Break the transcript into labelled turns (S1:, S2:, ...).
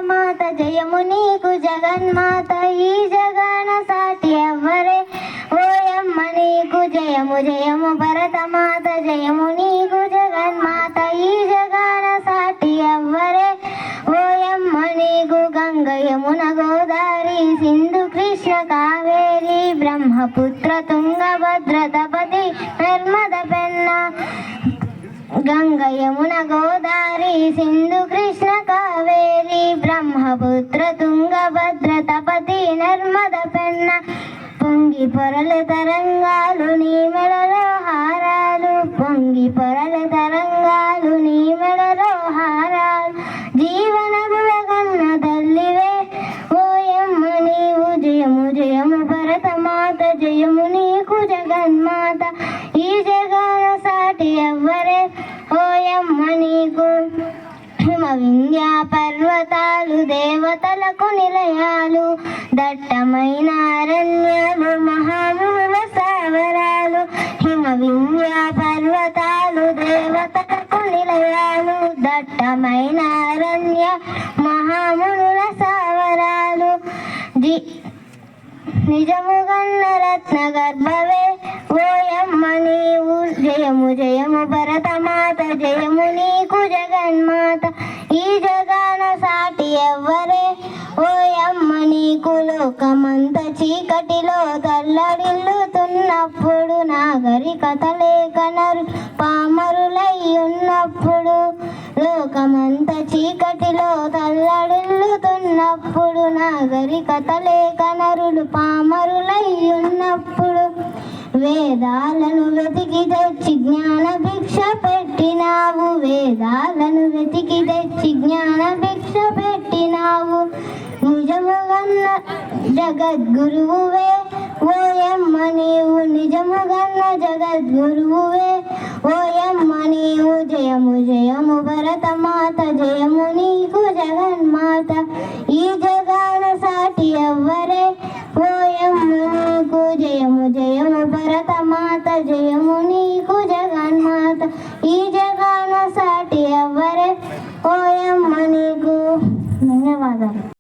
S1: మాత జయము నీకు జగన్మాత ఈ జగన సాటి ఎవ్వరే ఓయమ్మ నీకు జయము జయము భరతమాత జయము నీకు జగన్మాత ఈ జగన సాటి ఎవ్వరే ఓయమ్మ నీకు గంగ యమున గోదావరి సింధు కృష్ణ కావేరి బ్రహ్మపుత్ర తుంగభద్ర తపతి నర్మద పెన్న గంగ యమున గోదావరి సింధు కృష్ణ కావేరి బ్రహ్మపుత్ర తుంగభద్ర తపతి నర్మద పెన్న పొంగి పొరల తరంగాలు నీ మెడలో హారాలు పొంగి పొరల తరంగాలు నీ మెడలో హారాలు జీవన గులగన్న తల్లివే ఓయమ్మ నీవు జయము జయము భరతమాత జయము నీకు జగన్మాత ఈ జగన సాటి ఎవ్వరే ఓయమ్మ నీకు హిమ వింధ్య పర్వతాలు దేవతలకు నిలయాలు దట్టమైన అరణ్యాలు మహాముల సావరాలు హిమ వింధ్య పర్వతాలు దేవతలకు నిలయాలు దట్టమైన అరణ్య మహామునుల సావరాలు నిజముగన్న రత్న గర్భవే ఓయమ్మ నీవు జయము జయము భరతమాత జయము నీకు జగన్మాత ఈ జగన సాటి ఎవ్వరే ఓయమ్మ నీకు లోకమంత చీకటిలో తల్లడిల్లుతున్నప్పుడు నాగరికతలే కనరు పామరులై ఉన్నప్పుడు లోకమంత చీకటిలో తల్లడిల్లుతున్నప్పుడు నాగరికతలే కనరులు పామరులై ఉన్నప్పుడు వేదాలను వెతికి తెచ్చి జ్ఞాన భిక్ష పెట్టినావు వేదాలను వెతికి తెచ్చి జ్ఞాన భిక్ష పెట్టినావు నిజముగన్న జగద్గురువువే ఓయమ్మ నీవు నిజముగన్న జగద్గురువువే ఓయమ్మ నీవు జయము జయము భరతమాత జయము నీకు జగన్మాత ఈ జగన సాటి ఎవ్వరే ఓయమ్మ నీకు జయము జయము భరతమాత జయము నీకు